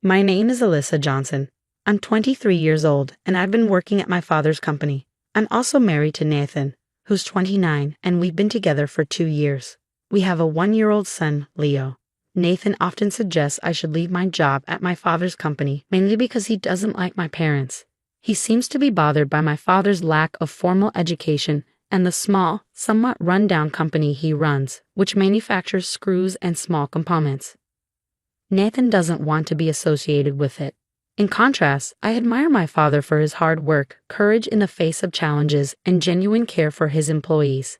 My name is Alyssa Johnson. I'm 23 years old, and I've been working at my father's company. I'm also married to Nathan, who's 29, and we've been together for 2 years. We have a 1-year-old son, Leo. Nathan often suggests I should leave my job at my father's company, mainly because he doesn't like my parents. He seems to be bothered by my father's lack of formal education and the small, somewhat run-down company he runs, which manufactures screws and small components. Nathan doesn't want to be associated with it. In contrast, I admire my father for his hard work, courage in the face of challenges, and genuine care for his employees.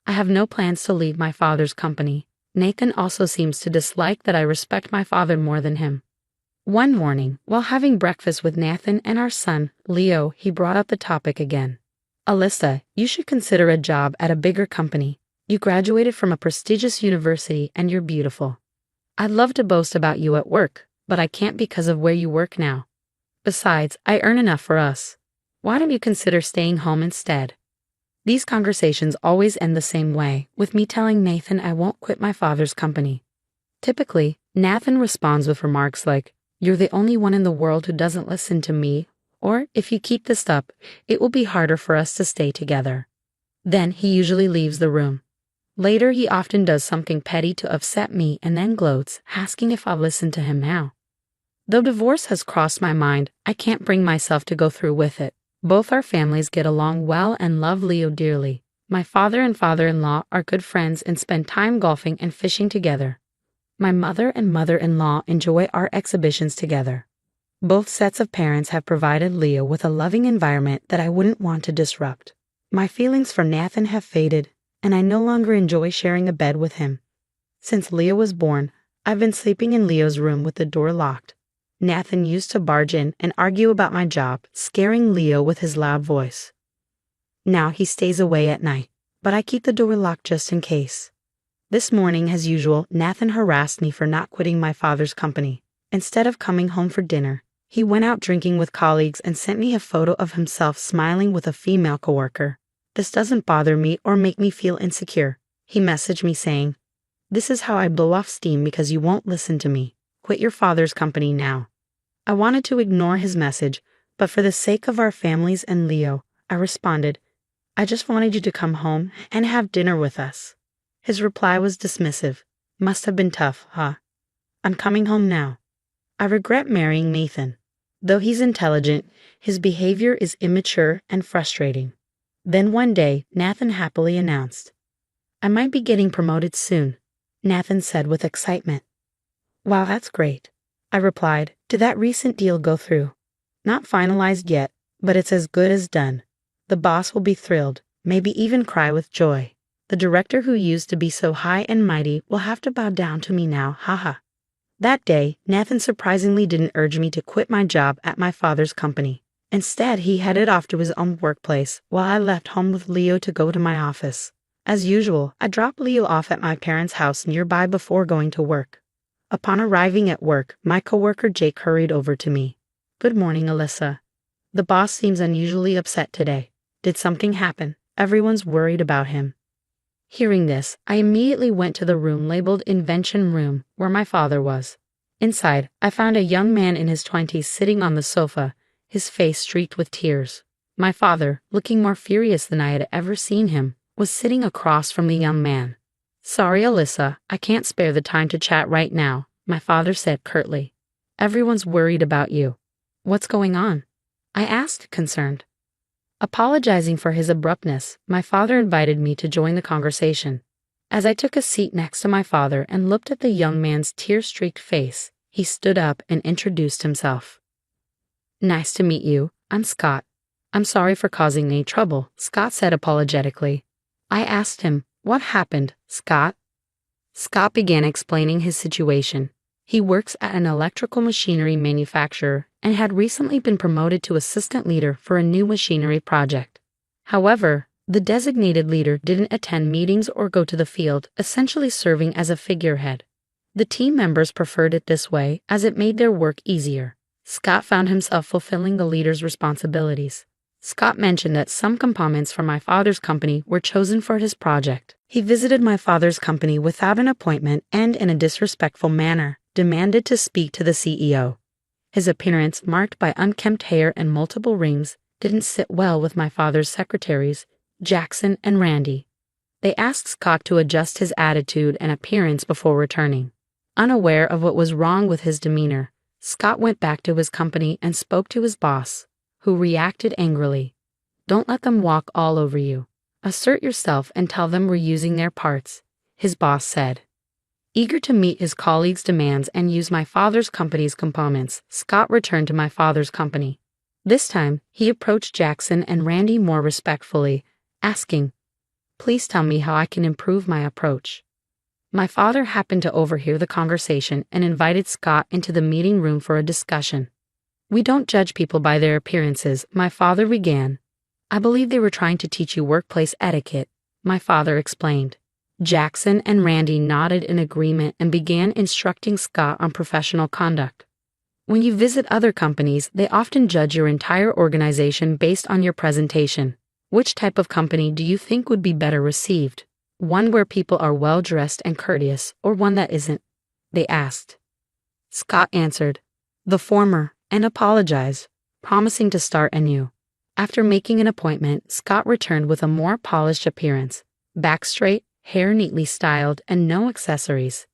I have no plans to leave my father's company. Nathan also seems to dislike that I respect my father more than him. One morning, while having breakfast with Nathan and our son, Leo, he brought up the topic again. Alyssa, you should consider a job at a bigger company. You graduated from a prestigious university and you're beautiful. I'd love to boast about you at work, but I can't because of where you work now. Besides, I earn enough for us. Why don't you consider staying home instead? These conversations always end the same way, with me telling Nathan I won't quit my father's company. Typically, Nathan responds with remarks like, "You're the only one in the world who doesn't listen to me," or, "If you keep this up, it will be harder for us to stay together." Then he usually leaves the room. Later, he often does something petty to upset me and then gloats, asking if I'll listen to him now. Though divorce has crossed my mind, I can't bring myself to go through with it. Both our families get along well and love Leo dearly. My father and father-in-law are good friends and spend time golfing and fishing together. My mother and mother-in-law enjoy art exhibitions together. Both sets of parents have provided Leo with a loving environment that I wouldn't want to disrupt. My feelings for Nathan have faded, and I no longer enjoy sharing a bed with him. Since Leo was born, I've been sleeping in Leo's room with the door locked. Nathan used to barge in and argue about my job, scaring Leo with his loud voice. Now he stays away at night, but I keep the door locked just in case. This morning, as usual, Nathan harassed me for not quitting my father's company. Instead of coming home for dinner, he went out drinking with colleagues and sent me a photo of himself smiling with a female coworker. This doesn't bother me or make me feel insecure. He messaged me saying, "This is how I blow off steam because you won't listen to me. Quit your father's company now." I wanted to ignore his message, but for the sake of our families and Leo, I responded, "I just wanted you to come home and have dinner with us." His reply was dismissive. "Must have been tough, huh? I'm coming home now." I regret marrying Nathan. Though he's intelligent, his behavior is immature and frustrating. Then one day, Nathan happily announced, "I might be getting promoted soon," Nathan said with excitement. "Wow, that's great." I replied, "Did that recent deal go through?" "Not finalized yet, but it's as good as done. The boss will be thrilled, maybe even cry with joy. The director who used to be so high and mighty will have to bow down to me now, haha." That day, Nathan surprisingly didn't urge me to quit my job at my father's company. Instead, he headed off to his own workplace while I left home with Leo to go to my office. As usual, I dropped Leo off at my parents' house nearby before going to work. Upon arriving at work, my coworker Jake hurried over to me. "Good morning, Alyssa. The boss seems unusually upset today. Did something happen? Everyone's worried about him." Hearing this, I immediately went to the room labeled Invention Room, where my father was. Inside, I found a young man in his 20s sitting on the sofa, his face streaked with tears. My father, looking more furious than I had ever seen him, was sitting across from the young man. "Sorry, Alyssa, I can't spare the time to chat right now," my father said curtly. "Everyone's worried about you." "What's going on?" I asked, concerned. Apologizing for his abruptness, my father invited me to join the conversation. As I took a seat next to my father and looked at the young man's tear-streaked face, he stood up and introduced himself. "Nice to meet you. I'm Scott." "I'm sorry for causing any trouble," Scott said apologetically. I asked him, "What happened, Scott?" Scott began explaining his situation. He works at an electrical machinery manufacturer and had recently been promoted to assistant leader for a new machinery project. However, the designated leader didn't attend meetings or go to the field, essentially serving as a figurehead. The team members preferred it this way as it made their work easier. Scott found himself fulfilling the leader's responsibilities. Scott mentioned that some components from my father's company were chosen for his project. He visited my father's company without an appointment and in a disrespectful manner demanded to speak to the CEO. His appearance, marked by unkempt hair and multiple rings, didn't sit well with my father's secretaries, Jackson and Randy. They asked Scott to adjust his attitude and appearance before returning. Unaware of what was wrong with his demeanor, Scott went back to his company and spoke to his boss, who reacted angrily. "Don't let them walk all over you. Assert yourself and tell them we're using their parts," his boss said. Eager to meet his colleagues' demands and use my father's company's components, Scott returned to my father's company. This time, he approached Jackson and Randy more respectfully, asking, "Please tell me how I can improve my approach." My father happened to overhear the conversation and invited Scott into the meeting room for a discussion. "We don't judge people by their appearances," my father began. "I believe they were trying to teach you workplace etiquette," my father explained. Jackson and Randy nodded in agreement and began instructing Scott on professional conduct. "When you visit other companies, they often judge your entire organization based on your presentation. Which type of company do you think would be better received? One where people are well-dressed and courteous, or one that isn't?" they asked. Scott answered, "The former," and apologized, promising to start anew. After making an appointment, Scott returned with a more polished appearance, back straight, hair neatly styled, and no accessories.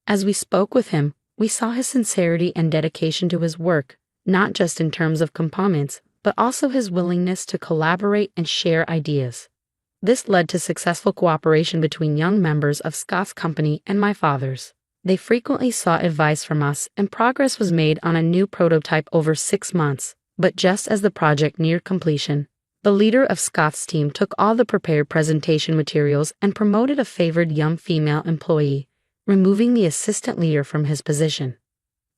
As we spoke with him, we saw his sincerity and dedication to his work, not just in terms of components, but also his willingness to collaborate and share ideas. This led to successful cooperation between young members of Scott's company and my father's. They frequently sought advice from us, and progress was made on a new prototype over 6 months. But just as the project neared completion, the leader of Scott's team took all the prepared presentation materials and promoted a favored young female employee, removing the assistant leader from his position.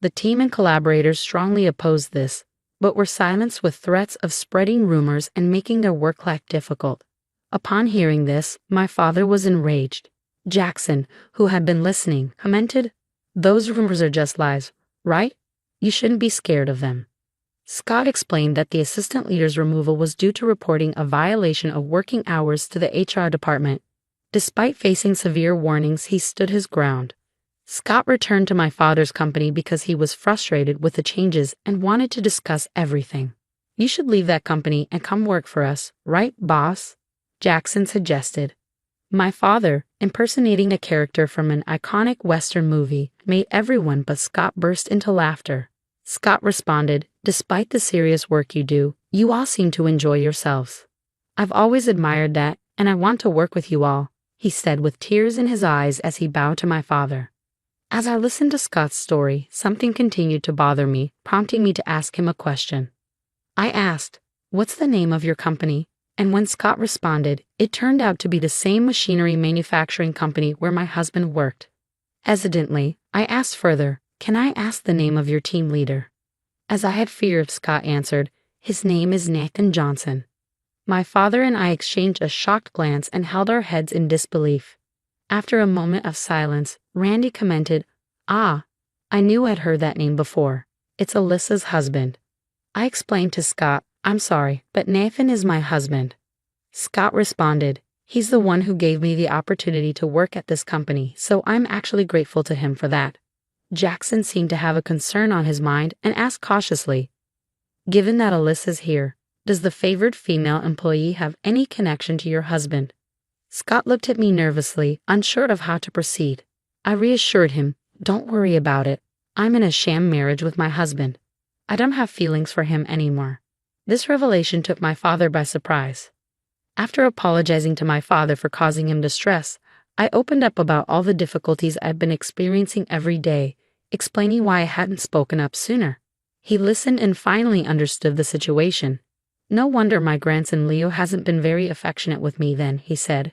The team and collaborators strongly opposed this, but were silenced with threats of spreading rumors and making their work life difficult. Upon hearing this, my father was enraged. Jackson, who had been listening, commented, "Those rumors are just lies, right? You shouldn't be scared of them." Scott explained that the assistant leader's removal was due to reporting a violation of working hours to the HR department. Despite facing severe warnings, he stood his ground. Scott returned to my father's company because he was frustrated with the changes and wanted to discuss everything. "You should leave that company and come work for us, right, boss?" Jackson suggested. My father, impersonating a character from an iconic Western movie, made everyone but Scott burst into laughter. Scott responded, "Despite the serious work you do, you all seem to enjoy yourselves. I've always admired that, and I want to work with you all," he said with tears in his eyes as he bowed to my father. As I listened to Scott's story, something continued to bother me, prompting me to ask him a question. I asked, "What's the name of your company?" And when Scott responded, it turned out to be the same machinery manufacturing company where my husband worked. Hesitantly, I asked further, "Can I ask the name of your team leader?" As I had feared, Scott answered, "His name is Nathan Johnson." My father and I exchanged a shocked glance and held our heads in disbelief. After a moment of silence, Randy commented, "Ah, I knew I'd heard that name before. It's Alyssa's husband." I explained to Scott, "I'm sorry, but Nathan is my husband." Scott responded, "He's the one who gave me the opportunity to work at this company, so I'm actually grateful to him for that." Jackson seemed to have a concern on his mind and asked cautiously, "Given that Alyssa's here, does the favored female employee have any connection to your husband?" Scott looked at me nervously, unsure of how to proceed. I reassured him, "Don't worry about it. I'm in a sham marriage with my husband. I don't have feelings for him anymore." This revelation took my father by surprise. After apologizing to my father for causing him distress, I opened up about all the difficulties I've been experiencing every day, explaining why I hadn't spoken up sooner. He listened and finally understood the situation. "No wonder my grandson Leo hasn't been very affectionate with me then," he said.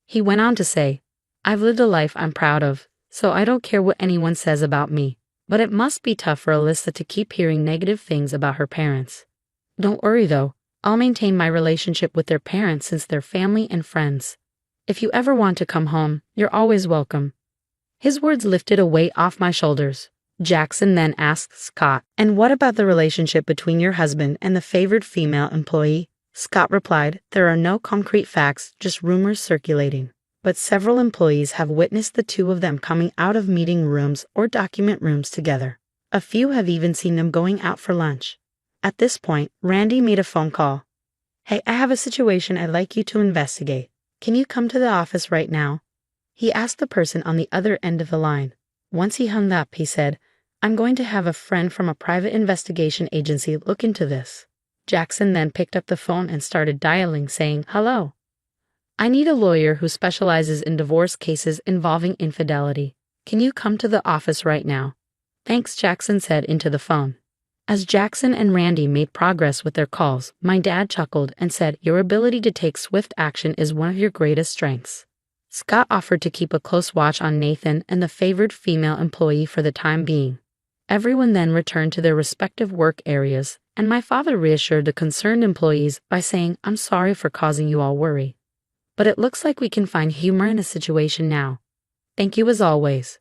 He went on to say, "I've lived a life I'm proud of, so I don't care what anyone says about me. But it must be tough for Alyssa to keep hearing negative things about her parents. Don't worry though, I'll maintain my relationship with their parents since they're family and friends. If you ever want to come home, you're always welcome." His words lifted a weight off my shoulders. Jackson then asked Scott, "And what about the relationship between your husband and the favored female employee?" Scott replied, "There are no concrete facts, just rumors circulating. But several employees have witnessed the two of them coming out of meeting rooms or document rooms together. A few have even seen them going out for lunch. At this point, Randy made a phone call. "Hey, I have a situation I'd like you to investigate. Can you come to the office right now?" He asked the person on the other end of the line. Once he hung up, he said, "I'm going to have a friend from a private investigation agency look into this." Jackson then picked up the phone and started dialing, saying, "Hello. I need a lawyer who specializes in divorce cases involving infidelity. Can you come to the office right now?" "Thanks," Jackson said into the phone. As Jackson and Randy made progress with their calls, my dad chuckled and said, "Your ability to take swift action is one of your greatest strengths." Scott offered to keep a close watch on Nathan and the favored female employee for the time being. Everyone then returned to their respective work areas, and my father reassured the concerned employees by saying, "I'm sorry for causing you all worry, but it looks like we can find humor in a situation now. Thank you as always."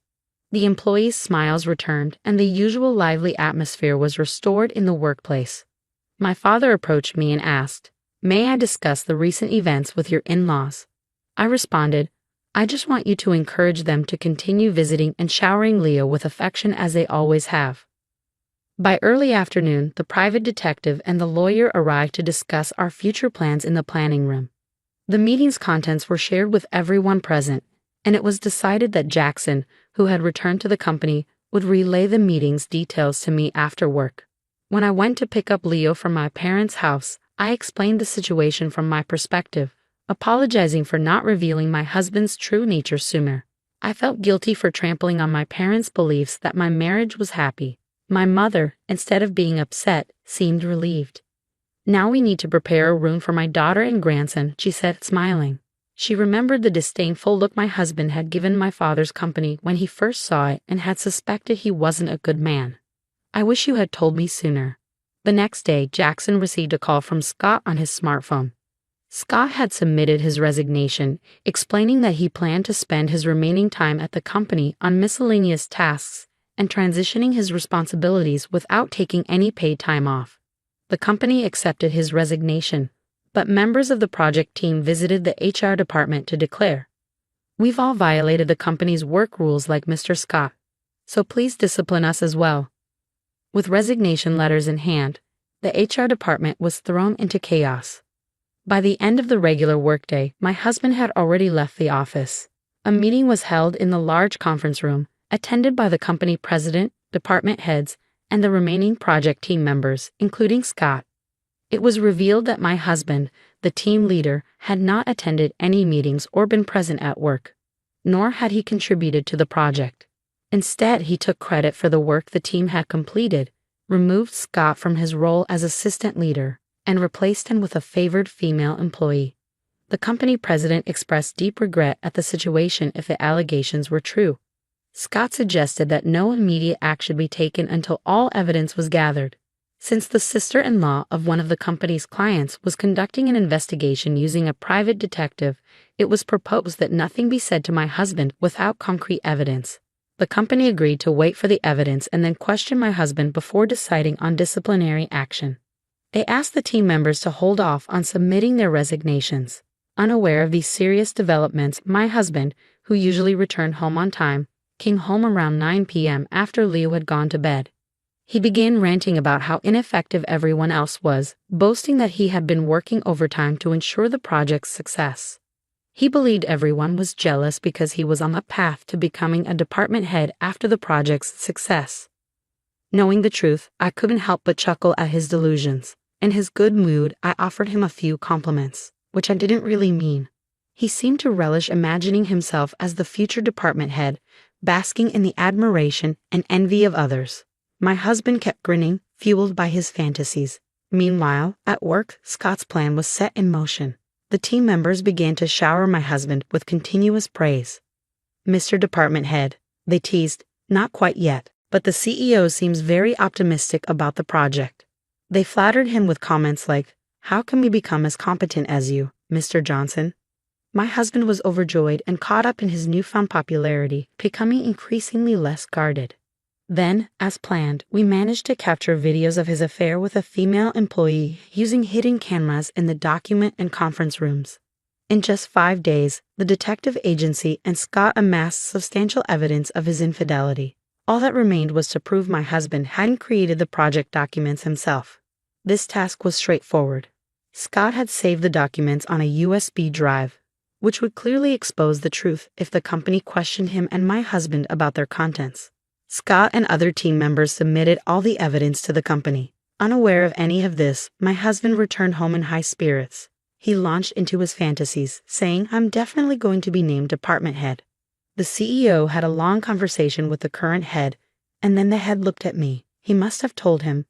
The employees' smiles returned, and the usual lively atmosphere was restored in the workplace. My father approached me and asked, "May I discuss the recent events with your in-laws?" I responded, "I just want you to encourage them to continue visiting and showering Leo with affection as they always have." By early afternoon, the private detective and the lawyer arrived to discuss our future plans in the planning room. The meeting's contents were shared with everyone present, and it was decided that Jackson, who had returned to the company, would relay the meeting's details to me after work. When I went to pick up Leo from my parents' house, I explained the situation from my perspective, apologizing for not revealing my husband's true nature sooner. I felt guilty for trampling on my parents' beliefs that my marriage was happy. My mother, instead of being upset, seemed relieved. "Now we need to prepare a room for my daughter and grandson," she said, smiling. She remembered the disdainful look my husband had given my father's company when he first saw it and had suspected he wasn't a good man. "I wish you had told me sooner." The next day, Jackson received a call from Scott on his smartphone. Scott had submitted his resignation, explaining that he planned to spend his remaining time at the company on miscellaneous tasks and transitioning his responsibilities without taking any paid time off. The company accepted his resignation, but members of the project team visited the HR department to declare, "We've all violated the company's work rules like Mr. Scott, so please discipline us as well." With resignation letters in hand, the HR department was thrown into chaos. By the end of the regular workday, my husband had already left the office. A meeting was held in the large conference room, attended by the company president, department heads, and the remaining project team members, including Scott. It was revealed that my husband, the team leader, had not attended any meetings or been present at work, nor had he contributed to the project. Instead, he took credit for the work the team had completed, removed Scott from his role as assistant leader, and replaced him with a favored female employee. The company president expressed deep regret at the situation if the allegations were true. Scott suggested that no immediate action be taken until all evidence was gathered. Since the sister-in-law of one of the company's clients was conducting an investigation using a private detective, it was proposed that nothing be said to my husband without concrete evidence. The company agreed to wait for the evidence and then question my husband before deciding on disciplinary action. They asked the team members to hold off on submitting their resignations. Unaware of these serious developments, my husband, who usually returned home on time, came home around 9 p.m. after Leo had gone to bed. He began ranting about how ineffective everyone else was, boasting that he had been working overtime to ensure the project's success. He believed everyone was jealous because he was on the path to becoming a department head after the project's success. Knowing the truth, I couldn't help but chuckle at his delusions. In his good mood, I offered him a few compliments, which I didn't really mean. He seemed to relish imagining himself as the future department head, basking in the admiration and envy of others. My husband kept grinning, fueled by his fantasies. Meanwhile, at work, Scott's plan was set in motion. The team members began to shower my husband with continuous praise. "Mr. Department Head," they teased, "not quite yet, but the CEO seems very optimistic about the project." They flattered him with comments like, "How can we become as competent as you, Mr. Johnson?" My husband was overjoyed and caught up in his newfound popularity, becoming increasingly less guarded. Then, as planned, we managed to capture videos of his affair with a female employee using hidden cameras in the document and conference rooms. In just 5 days, the detective agency and Scott amassed substantial evidence of his infidelity. All that remained was to prove my husband hadn't created the project documents himself. This task was straightforward. Scott had saved the documents on a USB drive, which would clearly expose the truth if the company questioned him and my husband about their contents. Scott and other team members submitted all the evidence to the company. Unaware of any of this, my husband returned home in high spirits. He launched into his fantasies, saying, "I'm definitely going to be named department head." The CEO had a long conversation with the current head, and then the head looked at me. He must have told him,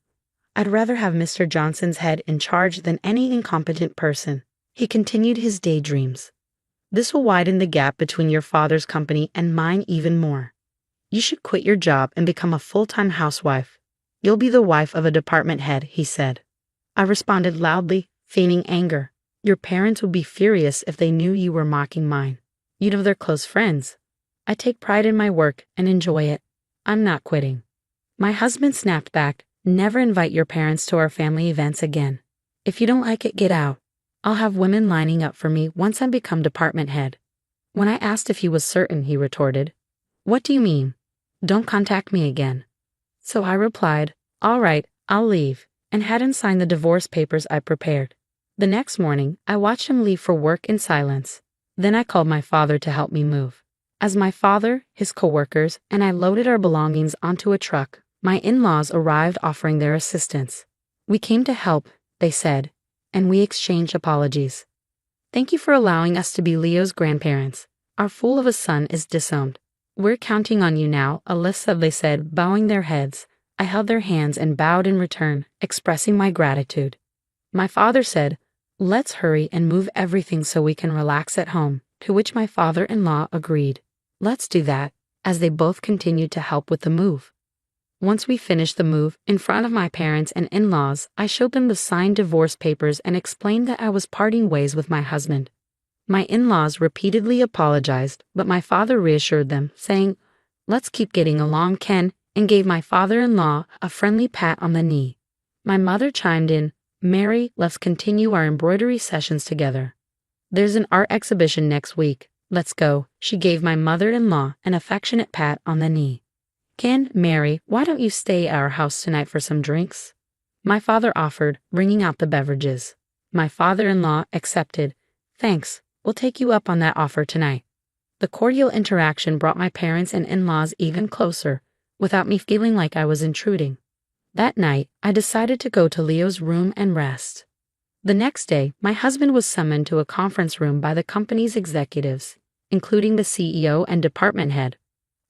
"I'd rather have Mr. Johnson's head in charge than any incompetent person." He continued his daydreams. "This will widen the gap between your father's company and mine even more. You should quit your job and become a full-time housewife. You'll be the wife of a department head," he said. I responded loudly, feigning anger. "Your parents would be furious if they knew you were mocking mine. You know they're close friends. I take pride in my work and enjoy it. I'm not quitting." My husband snapped back, "Never invite your parents to our family events again. If you don't like it, get out. I'll have women lining up for me once I become department head." When I asked if he was certain, he retorted, "What do you mean? Don't contact me again." So I replied, "All right, I'll leave," and hadn't signed the divorce papers I prepared. The next morning, I watched him leave for work in silence. Then I called my father to help me move. As my father, his coworkers, and I loaded our belongings onto a truck, my in-laws arrived offering their assistance. "We came to help," they said, and we exchanged apologies. "Thank you for allowing us to be Leo's grandparents. Our fool of a son is disowned. We're counting on you now, Alyssa," they said, bowing their heads. I held their hands and bowed in return, expressing my gratitude. My father said, "Let's hurry and move everything so we can relax at home," to which my father-in-law agreed. "Let's do that," as they both continued to help with the move. Once we finished the move, in front of my parents and in-laws, I showed them the signed divorce papers and explained that I was parting ways with my husband. My in-laws repeatedly apologized, but my father reassured them, saying, "Let's keep getting along, Ken," and gave my father-in-law a friendly pat on the knee. My mother chimed in, "Mary, let's continue our embroidery sessions together. There's an art exhibition next week. Let's go." She gave my mother-in-law an affectionate pat on the knee. "Ken, Mary, why don't you stay at our house tonight for some drinks?" My father offered, bringing out the beverages. My father-in-law accepted. "Thanks, we'll take you up on that offer tonight." The cordial interaction brought my parents and in-laws even closer, without me feeling like I was intruding. That night, I decided to go to Leo's room and rest. The next day, my husband was summoned to a conference room by the company's executives, including the CEO and department head.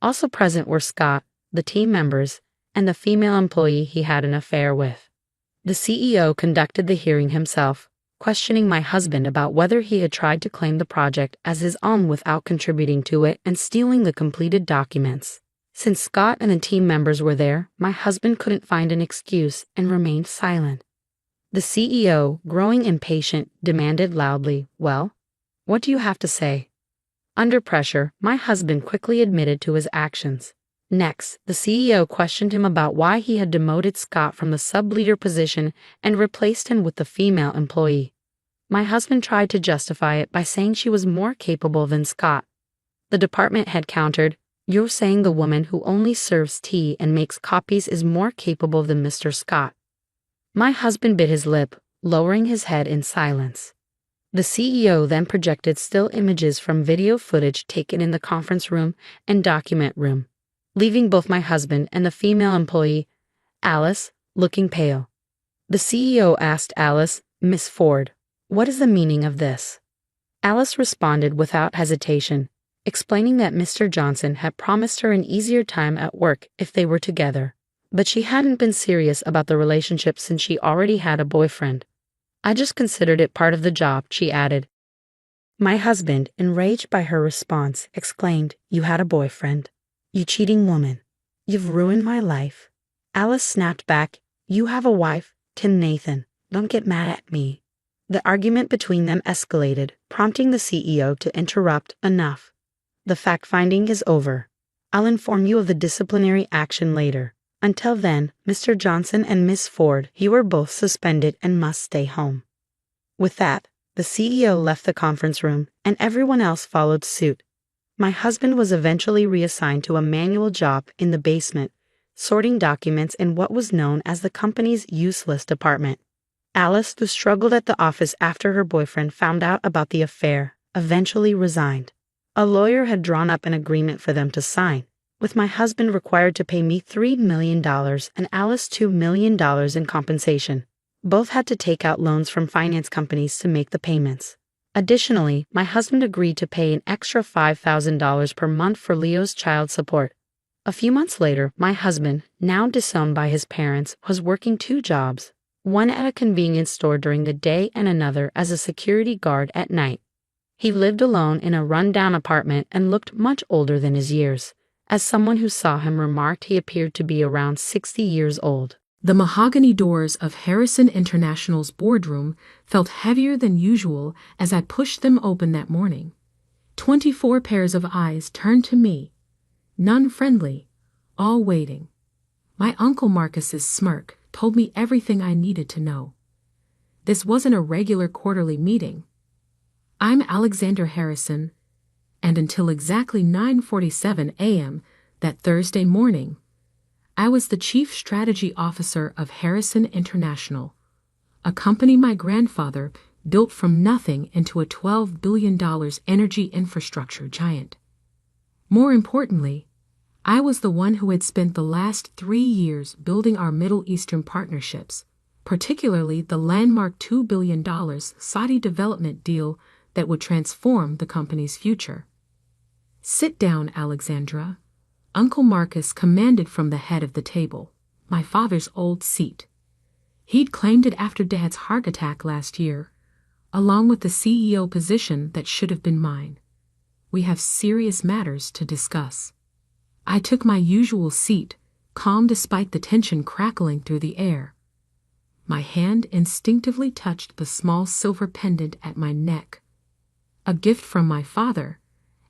Also present were Scott, the team members, and the female employee he had an affair with. The CEO conducted the hearing himself, questioning my husband about whether he had tried to claim the project as his own without contributing to it and stealing the completed documents. Since Scott and the team members were there, my husband couldn't find an excuse and remained silent. The CEO, growing impatient, demanded loudly, "Well, what do you have to say?" Under pressure, my husband quickly admitted to his actions. Next, the CEO questioned him about why he had demoted Scott from the sub-leader position and replaced him with the female employee. My husband tried to justify it by saying she was more capable than Scott. The department head countered, "You're saying the woman who only serves tea and makes copies is more capable than Mr. Scott." My husband bit his lip, lowering his head in silence. The CEO then projected still images from video footage taken in the conference room and document room, leaving both my husband and the female employee, Alice, looking pale. The CEO asked Alice, "Miss Ford, what is the meaning of this?" Alice responded without hesitation, explaining that Mr. Johnson had promised her an easier time at work if they were together, but she hadn't been serious about the relationship since she already had a boyfriend. "I just considered it part of the job," she added. My husband, enraged by her response, exclaimed, "You had a boyfriend? You cheating woman. You've ruined my life." Alice snapped back, "You have a wife, Tim Nathan. Don't get mad at me." The argument between them escalated, prompting the CEO to interrupt. "Enough. The fact-finding is over. I'll inform you of the disciplinary action later. Until then, Mr. Johnson and Miss Ford, you are both suspended and must stay home." With that, the CEO left the conference room, and everyone else followed suit. My husband was eventually reassigned to a manual job in the basement, sorting documents in what was known as the company's useless department. Alice, who struggled at the office after her boyfriend found out about the affair, eventually resigned. A lawyer had drawn up an agreement for them to sign, with my husband required to pay me $3 million and Alice $2 million in compensation. Both had to take out loans from finance companies to make the payments. Additionally, my husband agreed to pay an extra $5,000 per month for Leo's child support. A few months later, my husband, now disowned by his parents, was working 2 jobs, one at a convenience store during the day and another as a security guard at night. He lived alone in a run-down apartment and looked much older than his years. As someone who saw him remarked, he appeared to be around 60 years old. The mahogany doors of Harrison International's boardroom felt heavier than usual as I pushed them open that morning. 24 pairs of eyes turned to me, none friendly, all waiting. My Uncle Marcus's smirk told me everything I needed to know. This wasn't a regular quarterly meeting. I'm Alexander Harrison, and until exactly 9:47 a.m. that Thursday morning, I was the Chief Strategy Officer of Harrison International, a company my grandfather built from nothing into a $12 billion energy infrastructure giant. More importantly, I was the one who had spent the last 3 years building our Middle Eastern partnerships, particularly the landmark $2 billion Saudi development deal that would transform the company's future. "Sit down, Alexandra," Uncle Marcus commanded from the head of the table, my father's old seat. He'd claimed it after Dad's heart attack last year, along with the CEO position that should have been mine. "We have serious matters to discuss." I took my usual seat, calm despite the tension crackling through the air. My hand instinctively touched the small silver pendant at my neck, a gift from my father,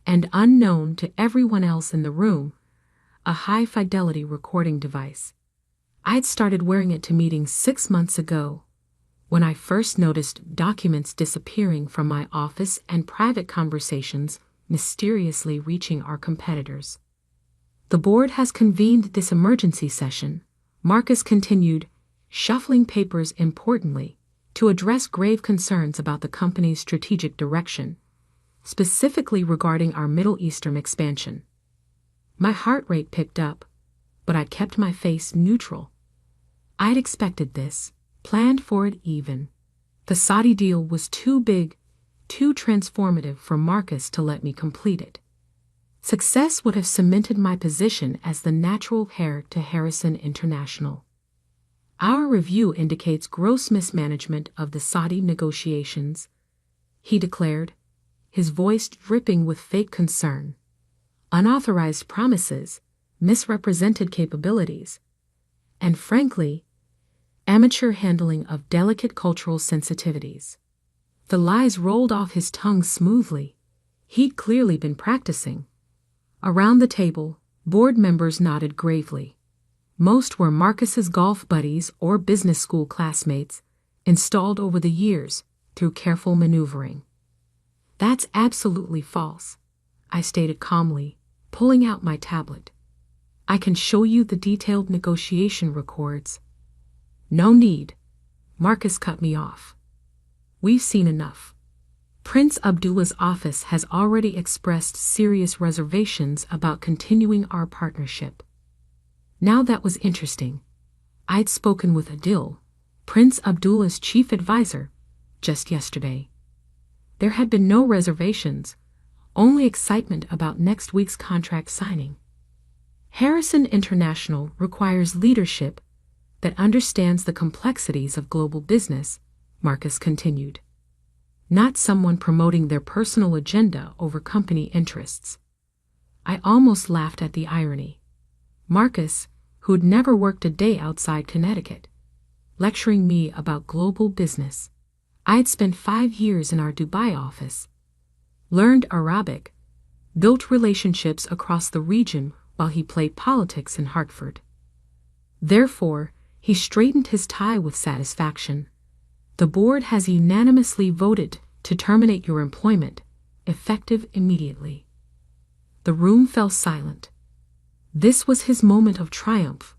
and unknown to everyone else in the room, a high-fidelity recording device. I'd started wearing it to meetings 6 months ago, when I first noticed documents disappearing from my office and private conversations mysteriously reaching our competitors. "The board has convened this emergency session," Marcus continued, shuffling papers importantly, "to address grave concerns about the company's strategic direction, specifically regarding our Middle Eastern expansion." My heart rate picked up, but I kept my face neutral. I'd expected this, planned for it even. The Saudi deal was too big, too transformative for Marcus to let me complete it. Success would have cemented my position as the natural heir to Harrison International. "Our review indicates gross mismanagement of the Saudi negotiations," he declared, his voice dripping with fake concern. "Unauthorized promises, misrepresented capabilities, and frankly, amateur handling of delicate cultural sensitivities." The lies rolled off his tongue smoothly. He'd clearly been practicing. Around the table, board members nodded gravely. Most were Marcus's golf buddies or business school classmates, installed over the years through careful maneuvering. "That's absolutely false," I stated calmly, pulling out my tablet. "I can show you the detailed negotiation records." "No need," Marcus cut me off. "We've seen enough. Prince Abdullah's office has already expressed serious reservations about continuing our partnership." Now that was interesting. I'd spoken with Adil, Prince Abdullah's chief advisor, just yesterday. There had been no reservations, only excitement about next week's contract signing. Harrison International requires leadership that understands the complexities of global business, Marcus continued. Not someone promoting their personal agenda over company interests. I almost laughed at the irony. Marcus, who'd never worked a day outside Connecticut, lecturing me about global business. I'd spent 5 years in our Dubai office, learned Arabic, built relationships across the region while he played politics in Hartford. Therefore, he straightened his tie with satisfaction. "The board has unanimously voted to terminate your employment, effective immediately." The room fell silent. This was his moment of triumph,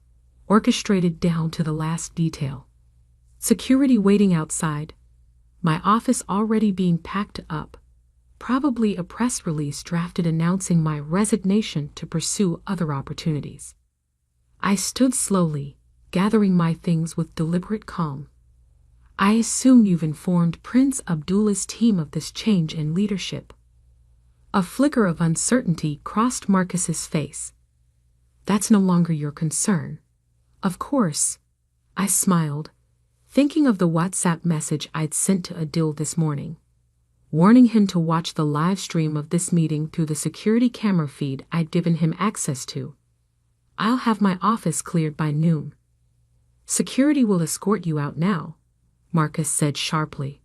orchestrated down to the last detail. Security waiting outside, my office already being packed up, probably a press release drafted announcing my resignation to pursue other opportunities. I stood slowly, gathering my things with deliberate calm. I assume you've informed Prince Abdullah's team of this change in leadership. A flicker of uncertainty crossed Marcus's face. That's no longer your concern. Of course, I smiled, thinking of the WhatsApp message I'd sent to Adil this morning, warning him to watch the live stream of this meeting through the security camera feed I'd given him access to. I'll have my office cleared by noon. Security will escort you out now, Marcus said sharply.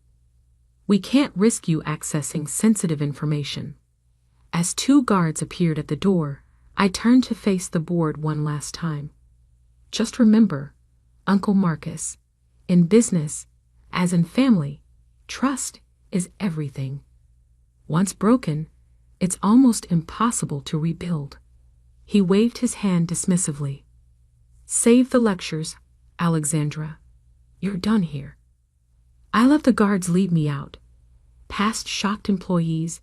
We can't risk you accessing sensitive information. As two guards appeared at the door, I turned to face the board one last time. Just remember, Uncle Marcus, in business, as in family, trust is everything. Once broken, it's almost impossible to rebuild. He waved his hand dismissively. Save the lectures, Alexandra. You're done here. I let the guards lead me out, past shocked employees,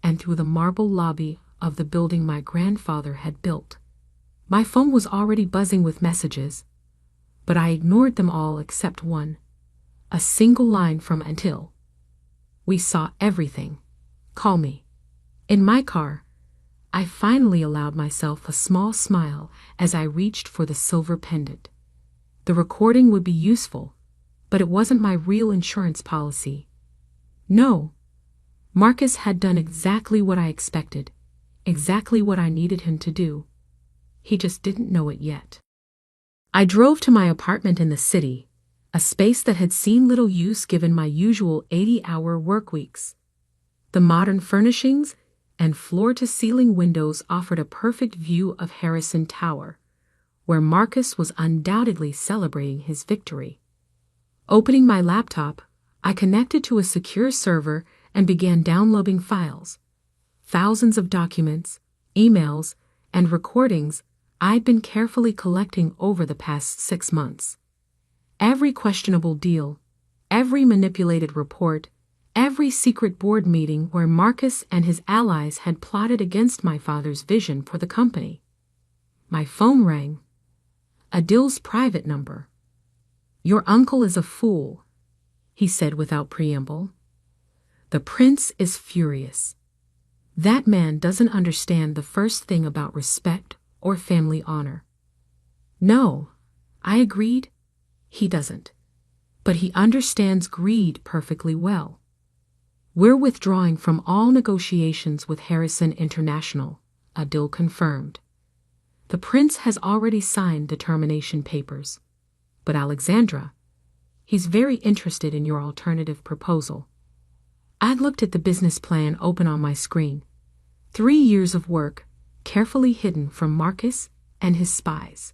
and through the marble lobby of the building my grandfather had built. My phone was already buzzing with messages, but I ignored them all except one, a single line from Antil. We saw everything. Call me. In my car, I finally allowed myself a small smile as I reached for the silver pendant. The recording would be useful, but it wasn't my real insurance policy. No. Marcus had done exactly what I expected, exactly what I needed him to do. He just didn't know it yet. I drove to my apartment in the city, a space that had seen little use given my usual 80-hour work weeks. The modern furnishings and floor-to-ceiling windows offered a perfect view of Harrison Tower, where Marcus was undoubtedly celebrating his victory. Opening my laptop, I connected to a secure server and began downloading files. Thousands of documents, emails, and recordings I'd been carefully collecting over the past 6 months. Every questionable deal, every manipulated report, every secret board meeting where Marcus and his allies had plotted against my father's vision for the company. My phone rang. Adil's private number. Your uncle is a fool, he said without preamble. The prince is furious. That man doesn't understand the first thing about respect or family honor. No, I agreed. He doesn't. But he understands greed perfectly well. We're withdrawing from all negotiations with Harrison International, Adil confirmed. The prince has already signed the termination papers. But Alexandra, he's very interested in your alternative proposal. I'd looked at the business plan open on my screen. 3 years of work, carefully hidden from Marcus and his spies.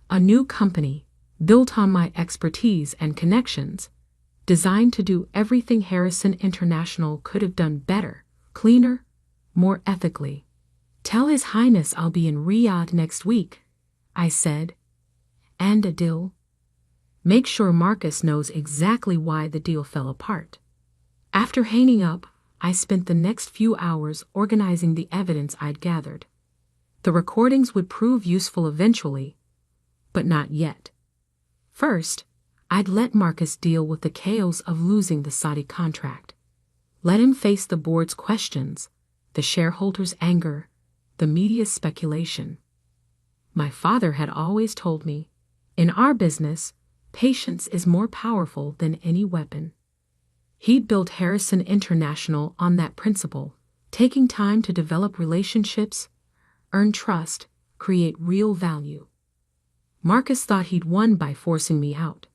A new company, built on my expertise and connections, designed to do everything Harrison International could have done better, cleaner, more ethically. Tell His Highness I'll be in Riyadh next week, I said. And Adil. Make sure Marcus knows exactly why the deal fell apart. After hanging up, I spent the next few hours organizing the evidence I'd gathered. The recordings would prove useful eventually, but not yet. First, I'd let Marcus deal with the chaos of losing the Saudi contract. Let him face the board's questions, the shareholders' anger, the media's speculation. My father had always told me, in our business, patience is more powerful than any weapon. He'd built Harrison International on that principle, taking time to develop relationships, earn trust, create real value. Marcus thought he'd won by forcing me out.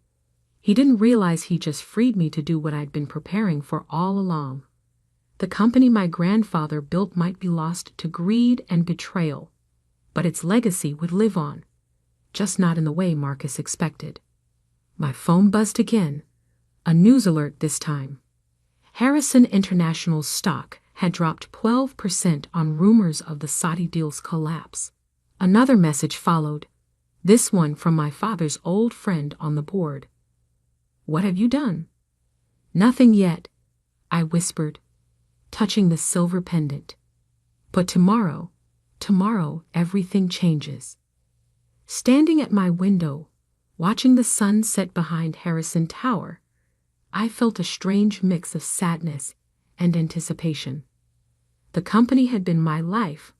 He didn't realize he just freed me to do what I'd been preparing for all along. The company my grandfather built might be lost to greed and betrayal, but its legacy would live on, just not in the way Marcus expected. My phone buzzed again, a news alert this time. Harrison International's stock had dropped 12% on rumors of the Saudi deal's collapse. Another message followed, this one from my father's old friend on the board. "What have you done?" "Nothing yet," I whispered, touching the silver pendant. "But tomorrow everything changes." Standing at my window, watching the sun set behind Harrison Tower, I felt a strange mix of sadness and anticipation. The company had been my life,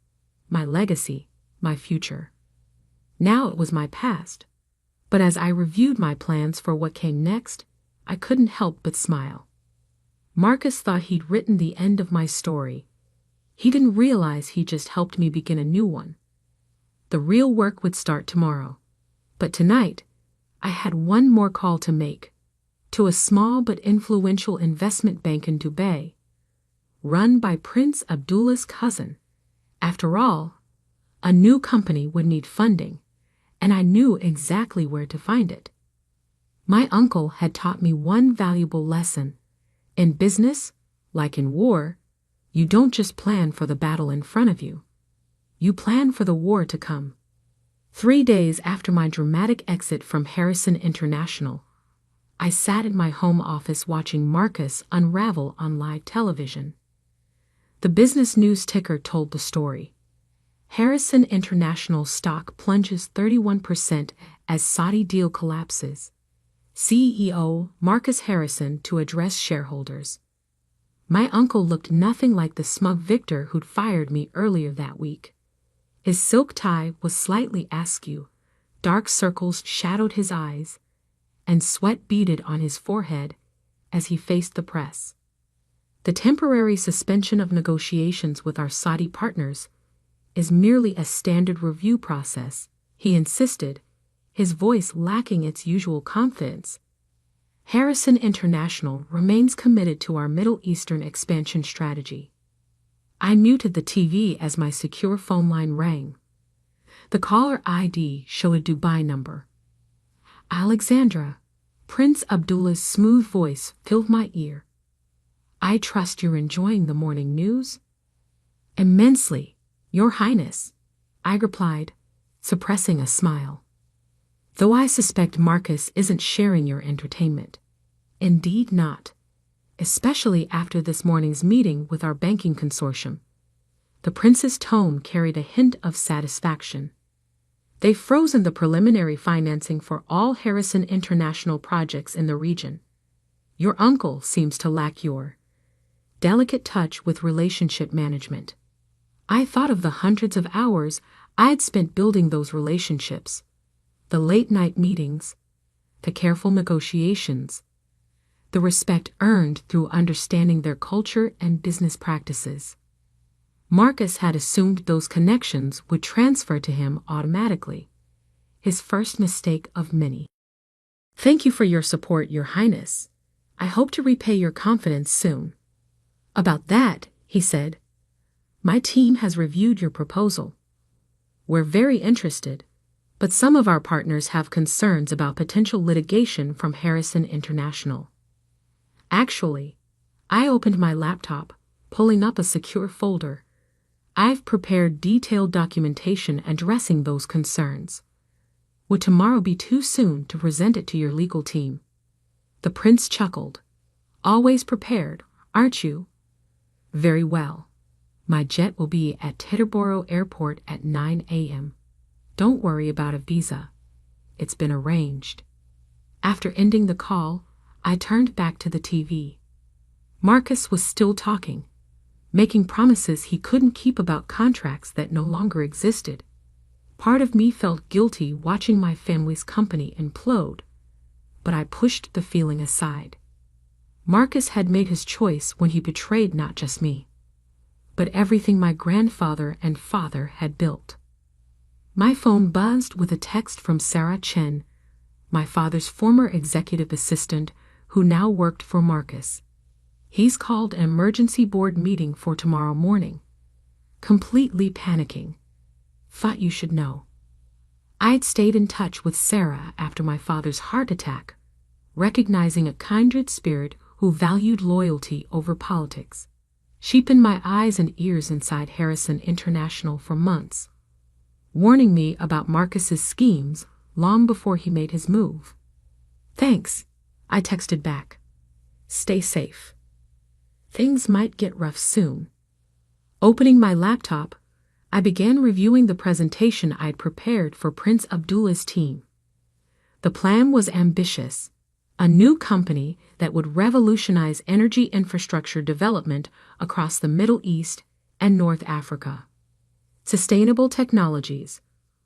my legacy, my future. Now it was my past. But as I reviewed my plans for what came next, I couldn't help but smile. Marcus thought he'd written the end of my story. He didn't realize he just helped me begin a new one. The real work would start tomorrow. But tonight, I had one more call to make, to a small but influential investment bank in Dubai, run by Prince Abdullah's cousin. After all, a new company would need funding, and I knew exactly where to find it. My uncle had taught me one valuable lesson. In business, like in war, you don't just plan for the battle in front of you. You plan for the war to come. 3 days after my dramatic exit from Harrison International, I sat in my home office watching Marcus unravel on live television. The business news ticker told the story. Harrison International stock plunges 31% as Saudi deal collapses. CEO Marcus Harrison to address shareholders. My uncle looked nothing like the smug victor who'd fired me earlier that week. His silk tie was slightly askew, dark circles shadowed his eyes, and sweat beaded on his forehead as he faced the press. The temporary suspension of negotiations with our Saudi partners is merely a standard review process, he insisted, his voice lacking its usual confidence. Harrison International remains committed to our Middle Eastern expansion strategy. I muted the TV as my secure phone line rang. The caller ID showed a Dubai number. "Alexandra," Prince Abdullah's smooth voice filled my ear. "I trust you're enjoying the morning news?" "Immensely, Your Highness," I replied, suppressing a smile. "Though I suspect Marcus isn't sharing your entertainment." "Indeed not. Especially after this morning's meeting with our banking consortium." The prince's tone carried a hint of satisfaction. "They've frozen the preliminary financing for all Harrison International projects in the region. Your uncle seems to lack your delicate touch with relationship management." I thought of the hundreds of hours I'd spent building those relationships, the late-night meetings, the careful negotiations, the respect earned through understanding their culture and business practices. Marcus had assumed those connections would transfer to him automatically, his first mistake of many. "Thank you for your support, Your Highness. I hope to repay your confidence soon." "About that," he said, "my team has reviewed your proposal. We're very interested, but some of our partners have concerns about potential litigation from Harrison International." Actually, I opened my laptop, pulling up a secure folder. "I've prepared detailed documentation addressing those concerns. Would tomorrow be too soon to present it to your legal team?" The prince chuckled. "Always prepared, aren't you?" "Very well. My jet will be at Teterboro Airport at 9 a.m. Don't worry about a visa. It's been arranged." After ending the call, I turned back to the TV. Marcus was still talking, making promises he couldn't keep about contracts that no longer existed. Part of me felt guilty watching my family's company implode, but I pushed the feeling aside. Marcus had made his choice when he betrayed not just me, but everything my grandfather and father had built. My phone buzzed with a text from Sarah Chen, my father's former executive assistant who now worked for Marcus. "He's called an emergency board meeting for tomorrow morning." Completely panicking. "Thought you should know." I'd stayed in touch with Sarah after my father's heart attack, recognizing a kindred spirit who valued loyalty over politics. She'd been my eyes and ears inside Harrison International for months, warning me about Marcus's schemes long before he made his move. "Thanks," I texted back. "Stay safe. Things might get rough soon." Opening my laptop, I began reviewing the presentation I'd prepared for Prince Abdullah's team. The plan was ambitious: a new company that would revolutionize energy infrastructure development across the Middle East and North Africa. Sustainable technologies,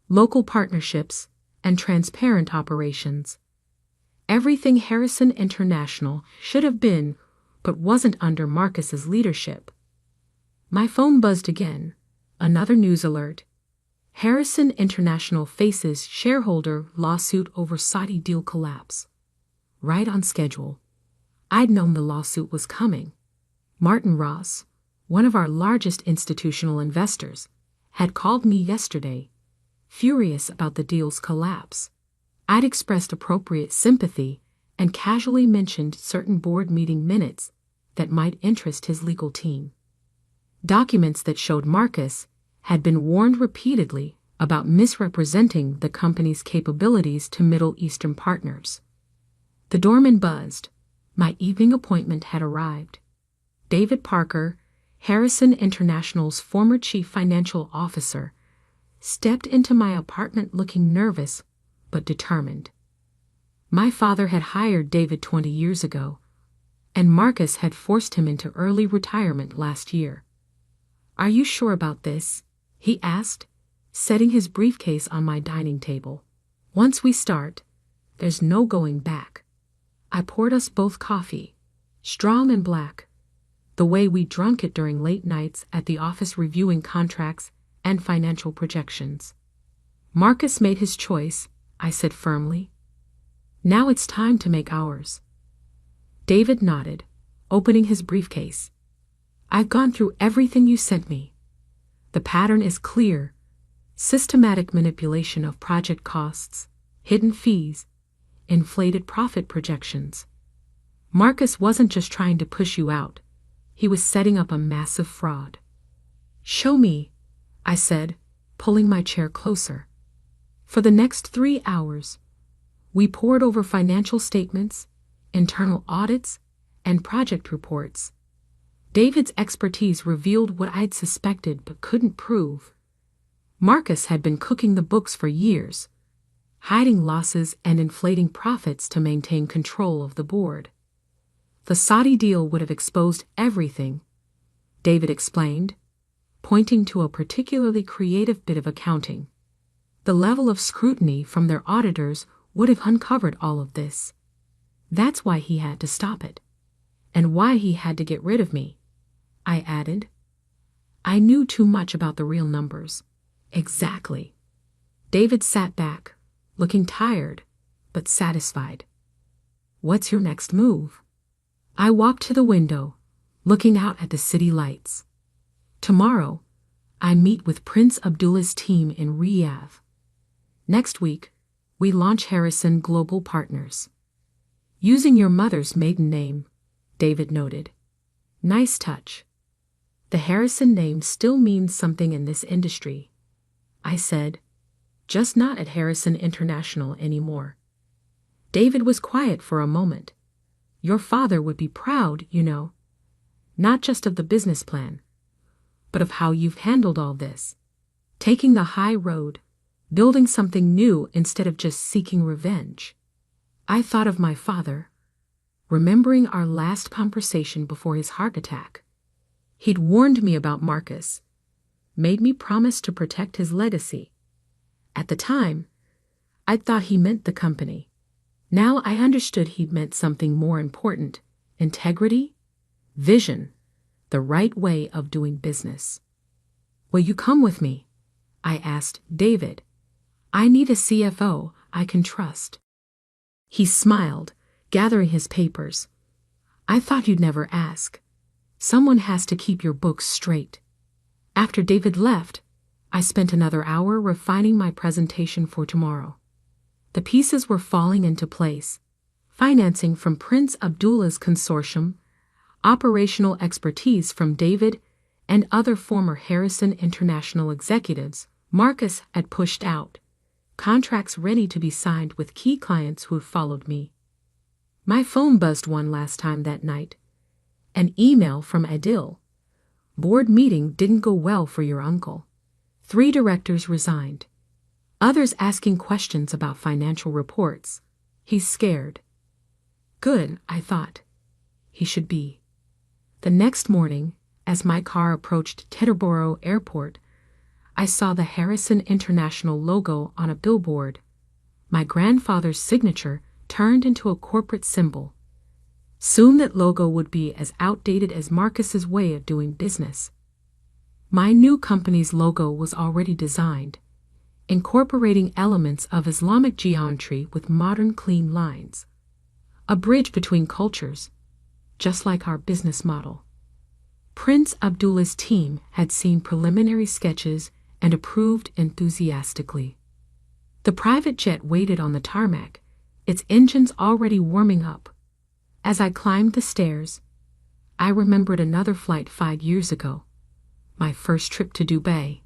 local partnerships, and transparent operations. Everything Harrison International should have been, but wasn't under Marcus's leadership. My phone buzzed again. Another news alert. Harrison International faces shareholder lawsuit over Saudi deal collapse. Right on schedule. I'd known the lawsuit was coming. Martin Ross, one of our largest institutional investors, had called me yesterday, furious about the deal's collapse. I'd expressed appropriate sympathy and casually mentioned certain board meeting minutes that might interest his legal team. Documents that showed Marcus had been warned repeatedly about misrepresenting the company's capabilities to Middle Eastern partners. The doorman buzzed. My evening appointment had arrived. David Parker, Harrison International's former chief financial officer, stepped into my apartment looking nervous but determined. My father had hired David 20 years ago, and Marcus had forced him into early retirement last year. "Are you sure about this?" he asked, setting his briefcase on my dining table. "Once we start, there's no going back." I poured us both coffee, strong and black, the way we drunk it during late nights at the office reviewing contracts and financial projections. "Marcus made his choice," I said firmly. "Now it's time to make ours." David nodded, opening his briefcase. "I've gone through everything you sent me. The pattern is clear: systematic manipulation of project costs, hidden fees, inflated profit projections. Marcus wasn't just trying to push you out, he was setting up a massive fraud." "Show me," I said, pulling my chair closer. For the next 3 hours, we pored over financial statements, internal audits, and project reports. David's expertise revealed what I'd suspected but couldn't prove. Marcus had been cooking the books for years, hiding losses and inflating profits to maintain control of the board. The Saudi deal would have exposed everything, David explained, pointing to a particularly creative bit of accounting. The level of scrutiny from their auditors would have uncovered all of this. That's why he had to stop it. And why he had to get rid of me, I added. I knew too much about the real numbers. Exactly. David sat back, looking tired, but satisfied. "What's your next move?" I walked to the window, looking out at the city lights. "Tomorrow, I meet with Prince Abdullah's team in Riyadh. Next week, we launch Harrison Global Partners." "Using your mother's maiden name," David noted. "Nice touch." "The Harrison name still means something in this industry," I said, "just not at Harrison International anymore." David was quiet for a moment. "Your father would be proud, you know. Not just of the business plan, but of how you've handled all this. Taking the high road, building something new instead of just seeking revenge." I thought of my father, remembering our last conversation before his heart attack. He'd warned me about Marcus, made me promise to protect his legacy. At the time, I thought he meant the company. Now I understood he meant something more important: integrity, vision, the right way of doing business. "Will you come with me?" I asked David. "I need a CFO I can trust." He smiled, gathering his papers. "I thought you'd never ask. Someone has to keep your books straight." After David left, I spent another hour refining my presentation for tomorrow. The pieces were falling into place: financing from Prince Abdullah's consortium, operational expertise from David and other former Harrison International executives, Marcus had pushed out contracts ready to be signed with key clients who followed me. My phone buzzed one last time that night. An email from Adil. Board meeting didn't go well for your uncle. 3 directors resigned. Others asking questions about financial reports. He's scared. Good, I thought. He should be. The next morning, as my car approached Teterboro Airport, I saw the Harrison International logo on a billboard. My grandfather's signature turned into a corporate symbol. Soon that logo would be as outdated as Marcus's way of doing business. My new company's logo was already designed, incorporating elements of Islamic geometry with modern clean lines. A bridge between cultures, just like our business model. Prince Abdullah's team had seen preliminary sketches and approved enthusiastically. The private jet waited on the tarmac, its engines already warming up. As I climbed the stairs, I remembered another flight 5 years ago, my first trip to Dubai,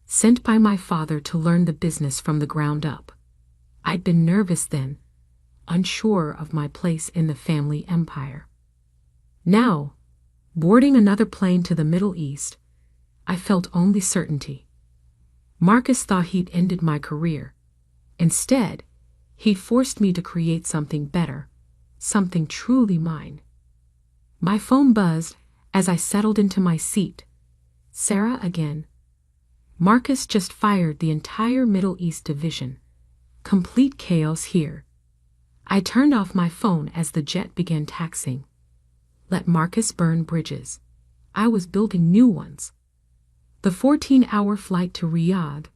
sent by my father to learn the business from the ground up. I'd been nervous then, unsure of my place in the family empire. Now, boarding another plane to the Middle East, I felt only certainty. Marcus thought he'd ended my career. Instead, he'd forced me to create something better, something truly mine. My phone buzzed as I settled into my seat. Sarah again. Marcus just fired the entire Middle East division. Complete chaos here. I turned off my phone as the jet began taxiing. Let Marcus burn bridges. I was building new ones. The 14-hour flight to Riyadh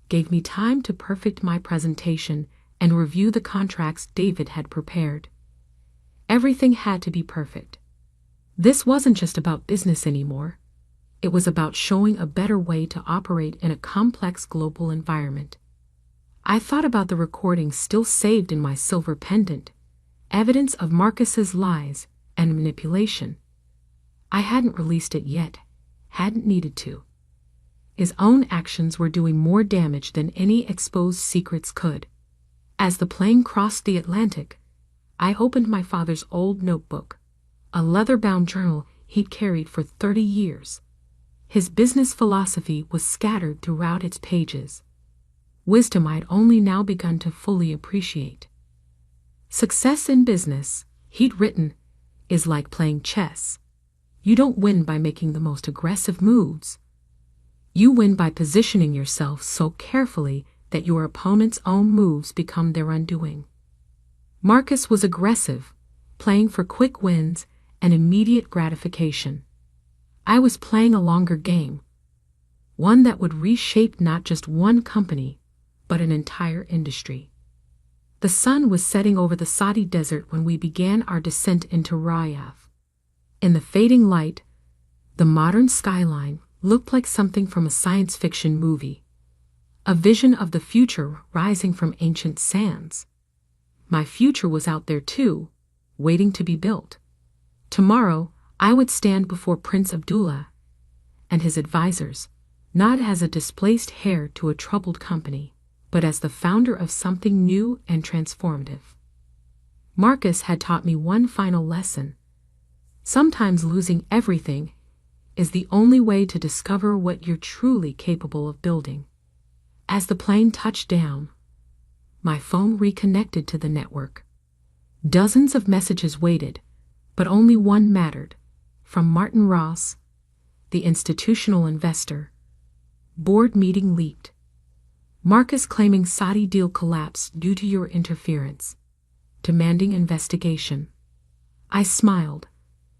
gave me time to perfect my presentation and review the contracts David had prepared. Everything had to be perfect. This wasn't just about business anymore. It was about showing a better way to operate in a complex global environment. I thought about the recordings still saved in my silver pendant, evidence of Marcus's lies and manipulation. I hadn't released it yet, hadn't needed to. His own actions were doing more damage than any exposed secrets could. As the plane crossed the Atlantic, I opened my father's old notebook, a leather-bound journal he'd carried for 30 years. His business philosophy was scattered throughout its pages. Wisdom I'd only now begun to fully appreciate. Success in business, he'd written, is like playing chess. You don't win by making the most aggressive moves. You win by positioning yourself so carefully that your opponent's own moves become their undoing. Marcus was aggressive, playing for quick wins and immediate gratification. I was playing a longer game, one that would reshape not just one company, but an entire industry. The sun was setting over the Saudi desert when we began our descent into Riyadh. In the fading light, the modern skyline looked like something from a science fiction movie, a vision of the future rising from ancient sands. My future was out there too, waiting to be built. Tomorrow, I would stand before Prince Abdullah and his advisors, not as a displaced heir to a troubled company, but as the founder of something new and transformative. Marcus had taught me one final lesson. Sometimes losing everything is the only way to discover what you're truly capable of building. As the plane touched down, my phone reconnected to the network. Dozens of messages waited, but only one mattered, from Martin Ross, the institutional investor. Board meeting leaked. Marcus claiming Saudi deal collapsed due to your interference, demanding investigation. I smiled,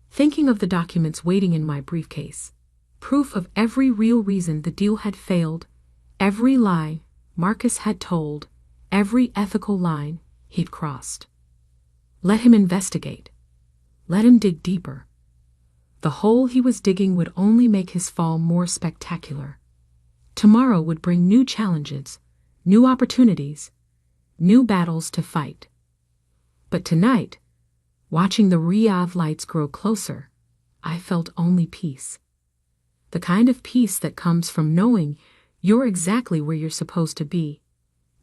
thinking of the documents waiting in my briefcase, proof of every real reason the deal had failed, every lie Marcus had told, every ethical line he'd crossed. Let him investigate. Let him dig deeper. The hole he was digging would only make his fall more spectacular. Tomorrow would bring new challenges, new opportunities, new battles to fight. But tonight, watching the Riyadh lights grow closer, I felt only peace. The kind of peace that comes from knowing you're exactly where you're supposed to be,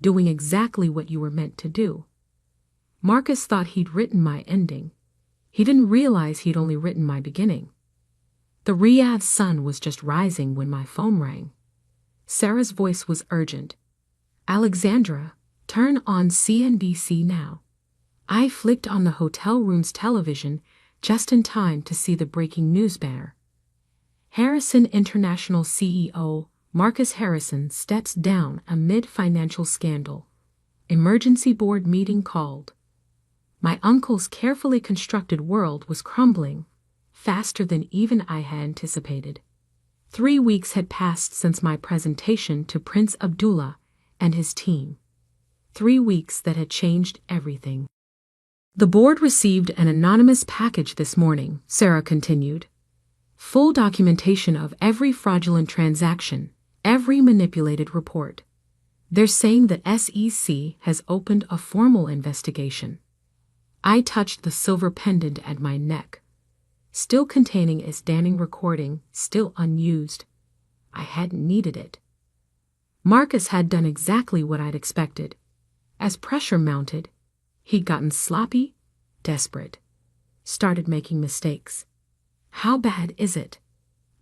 doing exactly what you were meant to do. Marcus thought he'd written my ending. He didn't realize he'd only written my beginning. The Riyadh sun was just rising when my phone rang. Sarah's voice was urgent. "Alexandra, turn on CNBC now." I flicked on the hotel room's television just in time to see the breaking news banner. Harrison International CEO Marcus Harrison steps down amid financial scandal. Emergency board meeting called. My uncle's carefully constructed world was crumbling, faster than even I had anticipated. 3 weeks had passed since my presentation to Prince Abdullah and his team. 3 weeks that had changed everything. "The board received an anonymous package this morning," Sarah continued. "Full documentation of every fraudulent transaction, every manipulated report. They're saying the SEC has opened a formal investigation." I touched the silver pendant at my neck, still containing its damning recording, still unused. I hadn't needed it. Marcus had done exactly what I'd expected. As pressure mounted, he'd gotten sloppy, desperate, started making mistakes. "How bad is it?"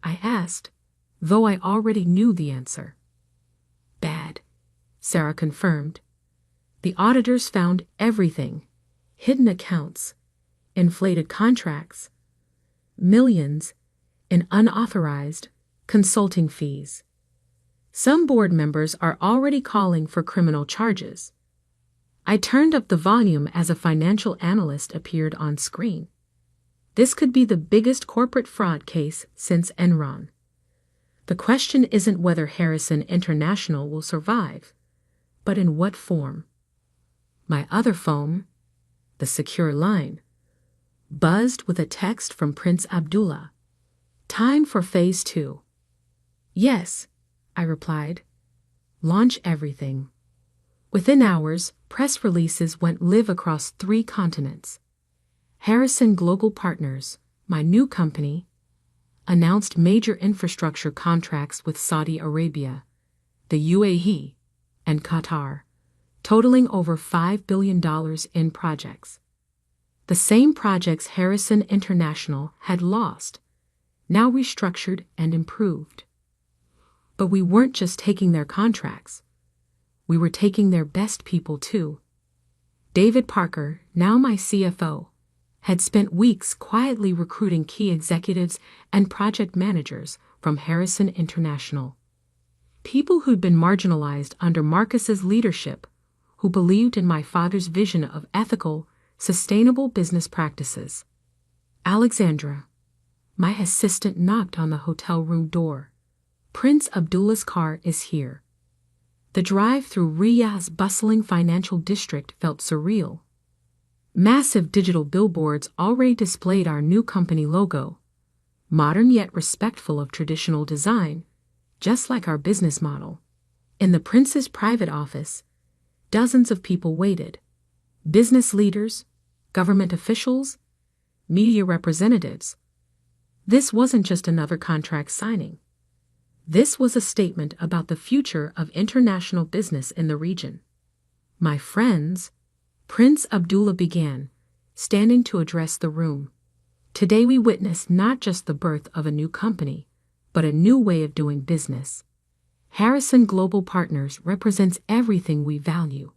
I asked, though I already knew the answer. "Bad," Sarah confirmed. "The auditors found everything: hidden accounts, inflated contracts, millions in unauthorized consulting fees. Some board members are already calling for criminal charges." I turned up the volume as a financial analyst appeared on screen. This could be the biggest corporate fraud case since Enron. The question isn't whether Harrison International will survive, but in what form. My other phone, the secure line, buzzed with a text from Prince Abdullah. "Time for Phase 2. "Yes," I replied. "Launch everything." Within hours, press releases went live across 3 continents. Harrison Global Partners, my new company, announced major infrastructure contracts with Saudi Arabia, the UAE, and Qatar, totaling over $5 billion in projects. The same projects Harrison International had lost, now restructured and improved. But we weren't just taking their contracts. We were taking their best people too. David Parker, now my CFO, had spent weeks quietly recruiting key executives and project managers from Harrison International. People who'd been marginalized under Marcus's leadership, who believed in my father's vision of ethical, sustainable business practices. "Alexandra," my assistant knocked on the hotel room door. "Prince Abdullah's car is here." The drive through Riyadh's bustling financial district felt surreal. Massive digital billboards already displayed our new company logo, modern yet respectful of traditional design, just like our business model. In the prince's private office, dozens of people waited: business leaders, government officials, media representatives. This wasn't just another contract signing. This was a statement about the future of international business in the region. "My friends," Prince Abdullah began, standing to address the room. "Today we witness not just the birth of a new company, but a new way of doing business. Harrison Global Partners represents everything we value: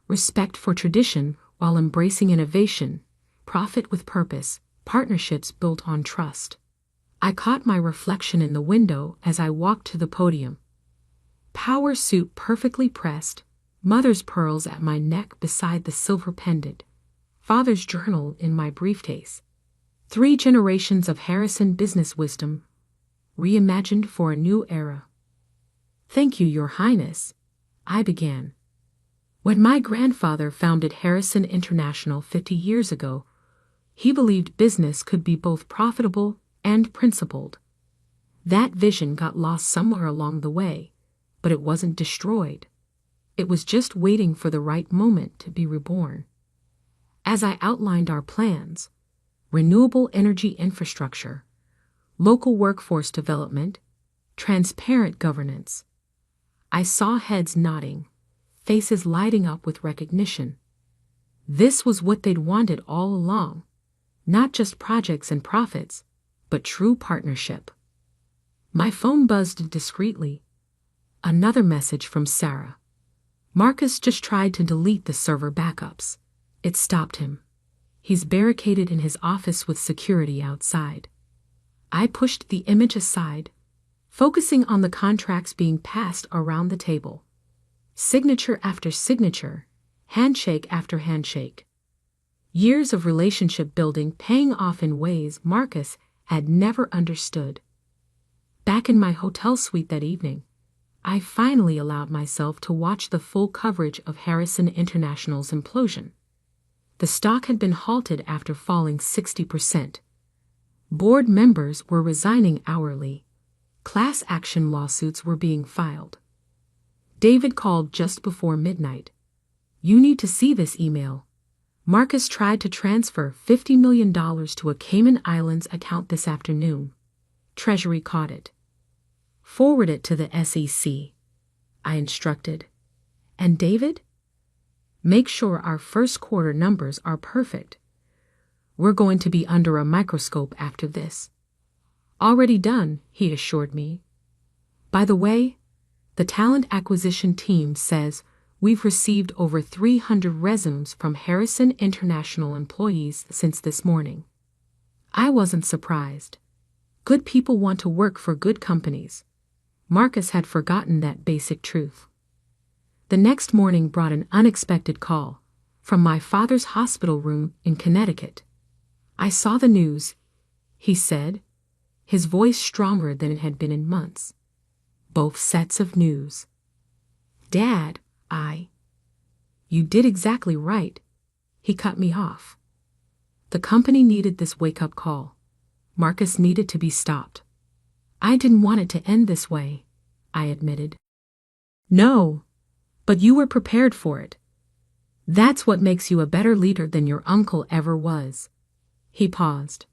respect for tradition while embracing innovation, profit with purpose, partnerships built on trust." I caught my reflection in the window as I walked to the podium. Power suit perfectly pressed, mother's pearls at my neck beside the silver pendant, father's journal in my briefcase. 3 generations of Harrison business wisdom, reimagined for a new era. "Thank you, Your Highness," I began. "When my grandfather founded Harrison International 50 years ago, he believed business could be both profitable and principled. That vision got lost somewhere along the way, but it wasn't destroyed. It was just waiting for the right moment to be reborn. As I outlined our plans, renewable energy infrastructure, local workforce development, transparent governance. I saw heads nodding, faces lighting up with recognition. This was what they'd wanted all along, not just projects and profits, but true partnership. My phone buzzed discreetly. Another message from Sarah. Marcus just tried to delete the server backups. It stopped him. He's barricaded in his office with security outside. I pushed the image aside, focusing on the contracts being passed around the table. Signature after signature, handshake after handshake. Years of relationship building paying off in ways Marcus had never understood. Back in my hotel suite that evening, I finally allowed myself to watch the full coverage of Harrison International's implosion. The stock had been halted after falling 60%. Board members were resigning hourly. Class action lawsuits were being filed. David called just before midnight. "You need to see this email. Marcus tried to transfer $50 million to a Cayman Islands account this afternoon. Treasury caught it. Forward it to the SEC," I instructed. "And David? Make sure our first quarter numbers are perfect. We're going to be under a microscope after this." "Already done," he assured me. "By the way, the talent acquisition team says we've received over 300 resumes from Harrison International employees since this morning." I wasn't surprised. Good people want to work for good companies. Marcus had forgotten that basic truth. The next morning brought an unexpected call from my father's hospital room in Connecticut. "I saw the news," he said, his voice stronger than it had been in months. "Both sets of news." "Dad," "You did exactly right." He cut me off. The company needed this wake-up call. Marcus needed to be stopped. "I didn't want it to end this way," I admitted. "No, but you were prepared for it. That's what makes you a better leader than your uncle ever was." He paused.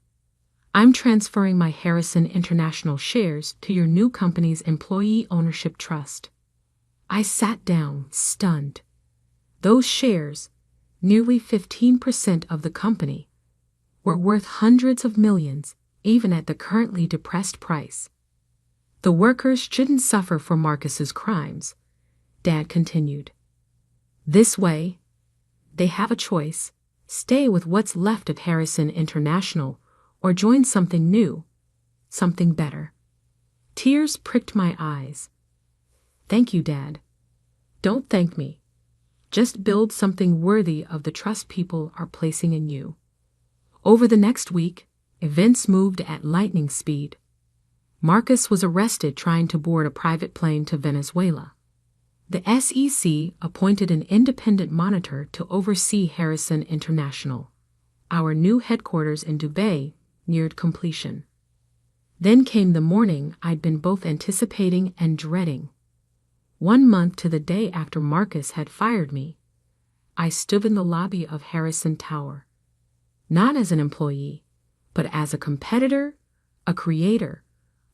"I'm transferring my Harrison International shares to your new company's employee ownership trust." I sat down, stunned. Those shares, nearly 15% of the company, were worth hundreds of millions, even at the currently depressed price. "The workers shouldn't suffer for Marcus's crimes," Dad continued. "This way, they have a choice: stay with what's left of Harrison International or join something new, something better." Tears pricked my eyes. "Thank you, Dad." "Don't thank me. Just build something worthy of the trust people are placing in you." Over the next week, events moved at lightning speed. Marcus was arrested trying to board a private plane to Venezuela. The SEC appointed an independent monitor to oversee Harrison International. Our new headquarters in Dubai neared completion. Then came the morning I'd been both anticipating and dreading. 1 month to the day after Marcus had fired me, I stood in the lobby of Harrison Tower. Not as an employee, but as a competitor, a creator,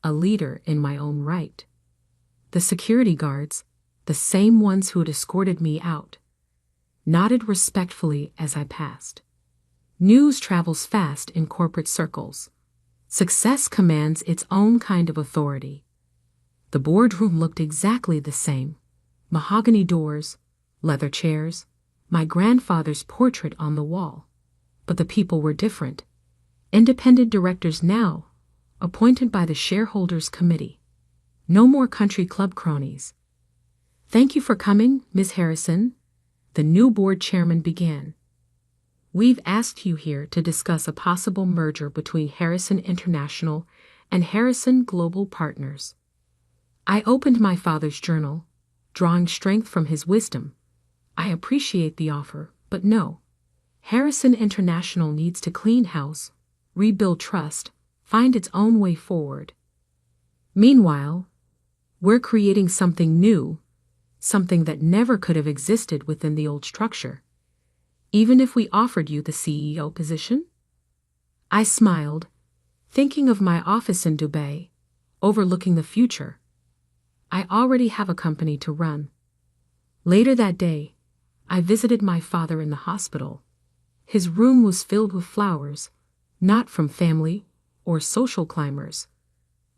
a leader in my own right. The security guards, the same ones who had escorted me out, nodded respectfully as I passed. News travels fast in corporate circles. Success commands its own kind of authority. The boardroom looked exactly the same. Mahogany doors, leather chairs, my grandfather's portrait on the wall. But the people were different. Independent directors now, appointed by the shareholders' committee. No more country club cronies. "Thank you for coming, Ms. Harrison," the new board chairman began. "We've asked you here to discuss a possible merger between Harrison International and Harrison Global Partners." I opened my father's journal, drawing strength from his wisdom. "I appreciate the offer, but no. Harrison International needs to clean house, rebuild trust, find its own way forward. Meanwhile, we're creating something new, something that never could have existed within the old structure. Even if we offered you the CEO position?" I smiled, thinking of my office in Dubai, overlooking the future. I already have a company to run. Later that day, I visited my father in the hospital. His room was filled with flowers, not from family or social climbers,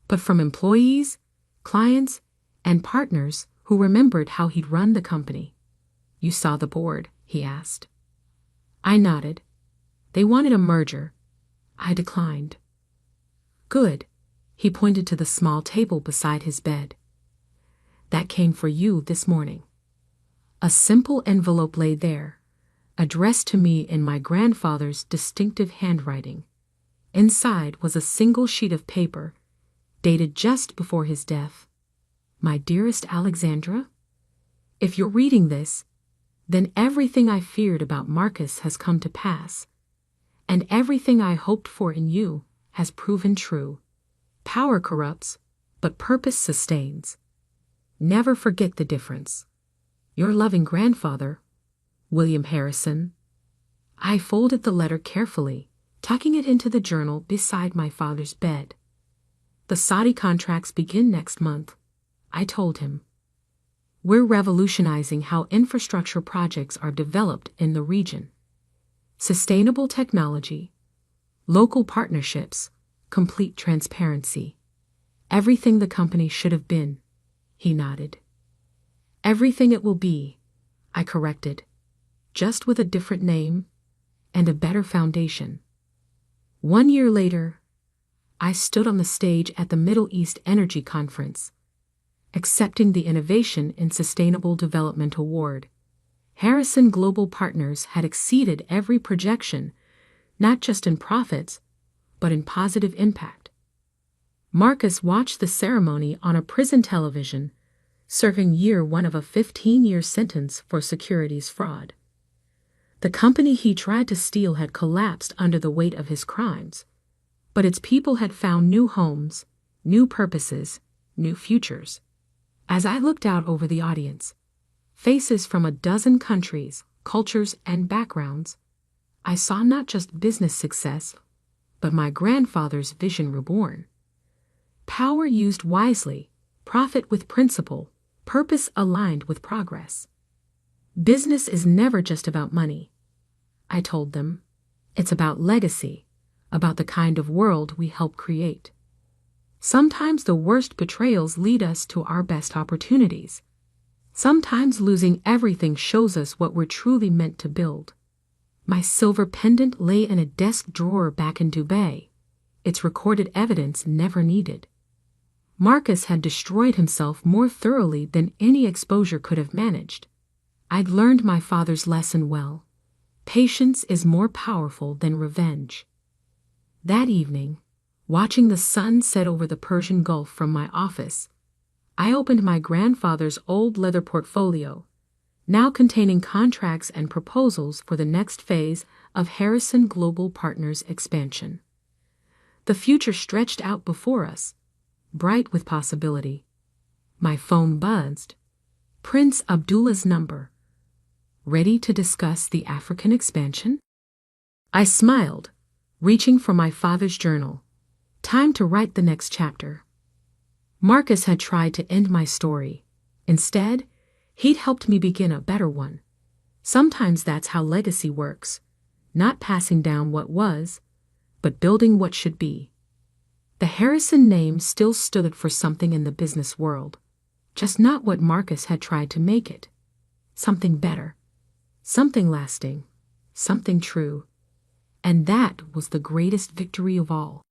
but from employees, clients, and partners who remembered how he'd run the company. "You saw the board?" he asked. I nodded. "They wanted a merger. I declined." "Good." He pointed to the small table beside his bed. "That came for you this morning." A simple envelope lay there, addressed to me in my grandfather's distinctive handwriting. Inside was a single sheet of paper, dated just before his death. "My dearest Alexandra, if you're reading this, then everything I feared about Marcus has come to pass, and everything I hoped for in you has proven true. Power corrupts, but purpose sustains. Never forget the difference. Your loving grandfather, William Harrison." I folded the letter carefully, tucking it into the journal beside my father's bed. "The Saudi contracts begin next month," I told him. "We're revolutionizing how infrastructure projects are developed in the region. Sustainable technology, local partnerships, complete transparency. Everything the company should have been." He nodded. "Everything it will be," I corrected, "just with a different name and a better foundation." 1 year later, I stood on the stage at the Middle East Energy Conference, accepting the Innovation in Sustainable Development Award. Harrison Global Partners had exceeded every projection, not just in profits, but in positive impact. Marcus watched the ceremony on a prison television, serving year 1 of a 15-year sentence for securities fraud. The company he tried to steal had collapsed under the weight of his crimes, but its people had found new homes, new purposes, new futures. As I looked out over the audience, faces from a dozen countries, cultures, and backgrounds, I saw not just business success, but my grandfather's vision reborn. Power used wisely, profit with principle, purpose aligned with progress. Business is never just about money, I told them. It's about legacy, about the kind of world we help create. Sometimes the worst betrayals lead us to our best opportunities. Sometimes losing everything shows us what we're truly meant to build. My silver pendant lay in a desk drawer back in Dubai, its recorded evidence never needed. Marcus had destroyed himself more thoroughly than any exposure could have managed. I'd learned my father's lesson well. Patience is more powerful than revenge. That evening, watching the sun set over the Persian Gulf from my office, I opened my grandfather's old leather portfolio, now containing contracts and proposals for the next phase of Harrison Global Partners' expansion. The future stretched out before us, bright with possibility. My phone buzzed. Prince Abdullah's number. "Ready to discuss the African expansion?" I smiled, reaching for my father's journal. Time to write the next chapter. Marcus had tried to end my story. Instead, he'd helped me begin a better one. Sometimes that's how legacy works, not passing down what was, but building what should be. The Harrison name still stood for something in the business world, just not what Marcus had tried to make it. Something better, something lasting, something true. And that was the greatest victory of all.